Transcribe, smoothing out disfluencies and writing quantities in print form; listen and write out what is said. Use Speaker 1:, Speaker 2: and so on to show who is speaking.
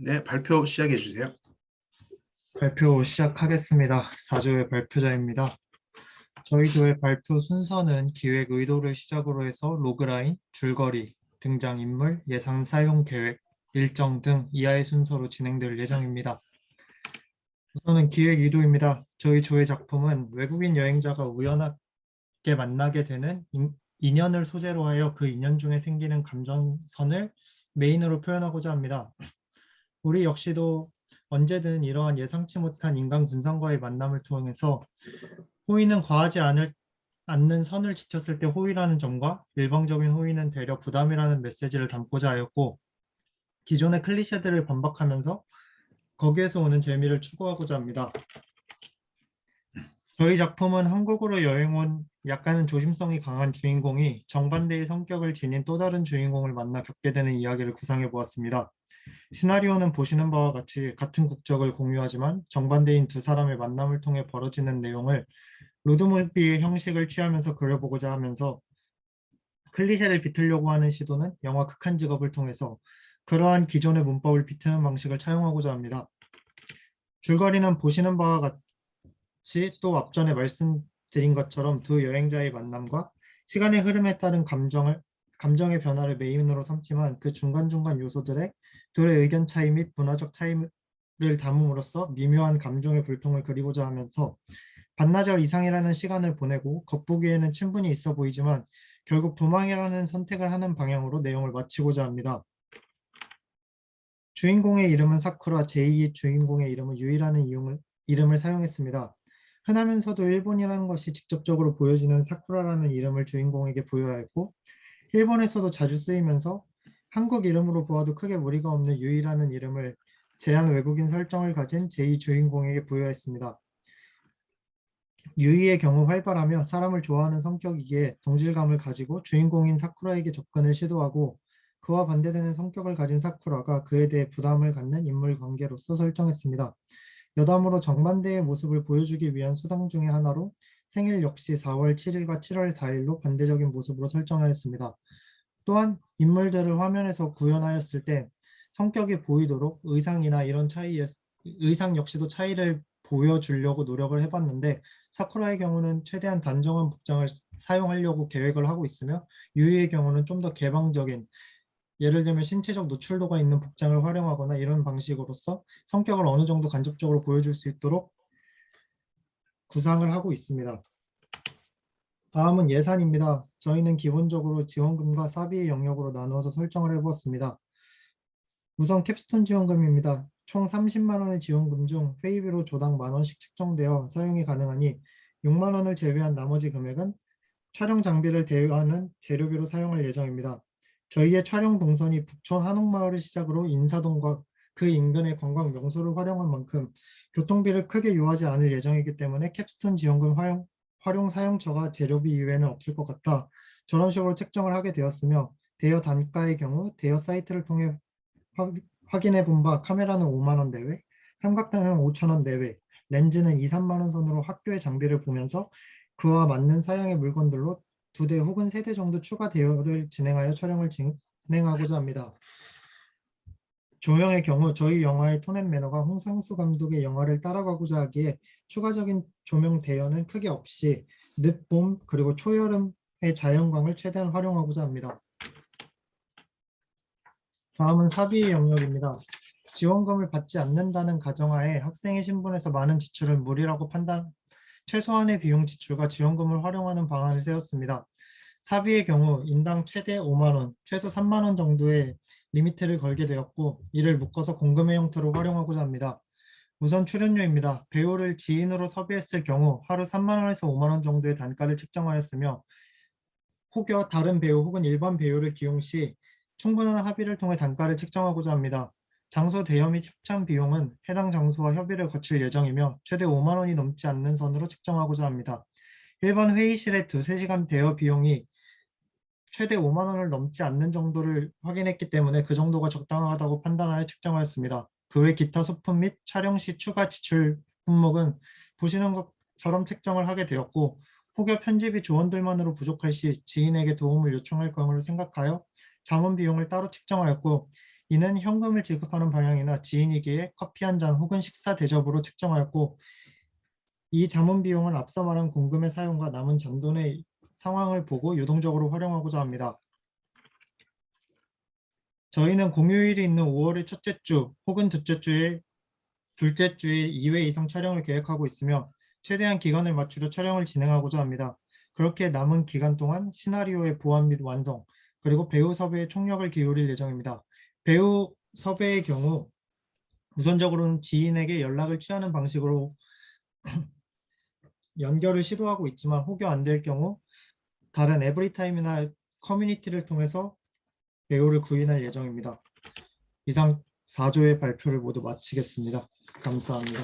Speaker 1: 네, 발표 시작해 주세요.
Speaker 2: 발표 시작하겠습니다. 4조의 발표자입니다. 저희 조의 발표 순서는 기획 의도를 시작으로 해서 로그라인, 줄거리, 등장인물, 예상 사용 계획, 일정 등 이하의 순서로 진행될 예정입니다. 우선은 기획 의도입니다. 저희 조의 작품은 외국인 여행자가 우연하게 만나게 되는 인연을 소재로 하여 그 인연 중에 생기는 감정선을 메인으로 표현하고자 합니다. 우리 역시도 언제든 이러한 예상치 못한 인간 군상과의 만남을 통해서 호의는 않는 선을 지켰을 때 호의라는 점과 일방적인 호의는 되려 부담이라는 메시지를 담고자 하였고, 기존의 클리셰들을 반박하면서 거기에서 오는 재미를 추구하고자 합니다. 저희 작품은 한국으로 여행 온 약간은 조심성이 강한 주인공이 정반대의 성격을 지닌 또 다른 주인공을 만나 겪게 되는 이야기를 구상해 보았습니다. 시나리오는 보시는 바와 같이 같은 국적을 공유하지만 정반대인 두 사람의 만남을 통해 벌어지는 내용을 로드무비의 형식을 취하면서 그려보고자 하면서 클리셰를 비틀려고 하는 시도는 영화 극한 직업을 통해서 그러한 기존의 문법을 비트는 방식을 차용하고자 합니다. 줄거리는 보시는 바와 같이 또 앞전에 말씀드린 것처럼 두 여행자의 만남과 시간의 흐름에 따른 감정의 변화를 메인으로 삼지만 그 중간중간 요소들의 둘의 의견 차이 및 문화적 차이를 담음으로써 미묘한 감정의 불통을 그리고자 하면서 반나절 이상이라는 시간을 보내고 겉보기에는 친분이 있어 보이지만 결국 도망이라는 선택을 하는 방향으로 내용을 마치고자 합니다. 주인공의 이름은 사쿠라, 제2의 주인공의 이름은 유이라는 이름을 사용했습니다. 흔하면서도 일본이라는 것이 직접적으로 보여지는 사쿠라라는 이름을 주인공에게 부여하였고, 일본에서도 자주 쓰이면서 한국 이름으로 보아도 크게 무리가 없는 유이라는 이름을 제한 외국인 설정을 가진 제2 주인공에게 부여했습니다. 유이의 경우 활발하며 사람을 좋아하는 성격이기에 동질감을 가지고 주인공인 사쿠라에게 접근을 시도하고 그와 반대되는 성격을 가진 사쿠라가 그에 대해 부담을 갖는 인물 관계로서 설정했습니다. 여담으로 정반대의 모습을 보여주기 위한 수단 중의 하나로 생일 역시 4월 7일과 7월 4일로 반대적인 모습으로 설정하였습니다. 또한 인물들을 화면에서 구현하였을 때 성격이 보이도록 의상 역시도 차이를 보여주려고 노력을 해봤는데 사쿠라의 경우는 최대한 단정한 복장을 사용하려고 계획을 하고 있으며 유이의 경우는 좀 더 개방적인 예를 들면 신체적 노출도가 있는 복장을 활용하거나 이런 방식으로서 성격을 어느 정도 간접적으로 보여줄 수 있도록 구상을 하고 있습니다. 다음은 예산입니다. 저희는 기본적으로 지원금과 사비의 영역으로 나누어서 설정을 해보았습니다. 우선 캡스톤 지원금입니다. 총 30만 원의 지원금 중 회의비로 조당 만 원씩 책정되어 사용이 가능하니 6만 원을 제외한 나머지 금액은 촬영 장비를 대여하는 재료비로 사용할 예정입니다. 저희의 촬영 동선이 북촌 한옥마을을 시작으로 인사동과 그 인근의 관광 명소를 활용한 만큼 교통비를 크게 요하지 않을 예정이기 때문에 캡스톤 지원금 활용 사용처가 재료비 이외에는 없을 것 같아 저런 식으로 책정을 하게 되었으며 대여 단가의 경우 대여 사이트를 통해 확인해 본 바 카메라는 5만 원 내외, 삼각대는 5천 원 내외, 렌즈는 2, 3만 원 선으로 학교의 장비를 보면서 그와 맞는 사양의 물건들로 2대 혹은 3대 정도 추가 대여를 진행하여 촬영을 진행하고자 합니다. 조명의 경우 저희 영화의 톤 앤 매너가 홍상수 감독의 영화를 따라가고자 하기에 추가적인 조명 대여는 크게 없이 늦, 봄, 그리고 초여름의 자연광을 최대한 활용하고자 합니다. 다음은 사비의 영역입니다. 지원금을 받지 않는다는 가정하에 학생의 신분에서 많은 지출을 무리라고 최소한의 비용 지출과 지원금을 활용하는 방안을 세웠습니다. 사비의 경우 인당 최대 5만 원, 최소 3만 원 정도의 리미트를 걸게 되었고 이를 묶어서 공금의 형태로 활용하고자 합니다. 우선 출연료입니다. 배우를 지인으로 섭외했을 경우 하루 3만 원에서 5만 원 정도의 단가를 책정하였으며 혹여 다른 배우 혹은 일반 배우를 기용 시 충분한 합의를 통해 단가를 책정하고자 합니다. 장소 대여 및 협찬 비용은 해당 장소와 협의를 거칠 예정이며 최대 5만 원이 넘지 않는 선으로 책정하고자 합니다. 일반 회의실의 2~3시간 대여 비용이 최대 5만 원을 넘지 않는 정도를 확인했기 때문에 그 정도가 적당하다고 판단하여 책정하였습니다. 그 외 기타 소품 및 촬영 시 추가 지출 품목은 보시는 것처럼 책정을 하게 되었고 혹여 편집이 조원들만으로 부족할 시 지인에게 도움을 요청할 경우를 생각하여 자문 비용을 따로 책정하였고 이는 현금을 지급하는 방향이나 지인에게 커피 한 잔 혹은 식사 대접으로 측정하였고 이 자문 비용은 앞서 말한 공금의 사용과 남은 잔돈의 상황을 보고 유동적으로 활용하고자 합니다. 저희는 공휴일이 있는 5월의 첫째 주 혹은 둘째 주에 2회 이상 촬영을 계획하고 있으며 최대한 기간을 맞추려 촬영을 진행하고자 합니다. 그렇게 남은 기간 동안 시나리오의 보완 및 완성, 그리고 배우 섭외에 총력을 기울일 예정입니다. 배우 섭외의 경우 우선적으로는 지인에게 연락을 취하는 방식으로 연결을 시도하고 있지만 혹여 안 될 경우 다른 에브리타임이나 커뮤니티를 통해서 배우를 구인할 예정입니다. 이상 4조의 발표를 모두 마치겠습니다. 감사합니다.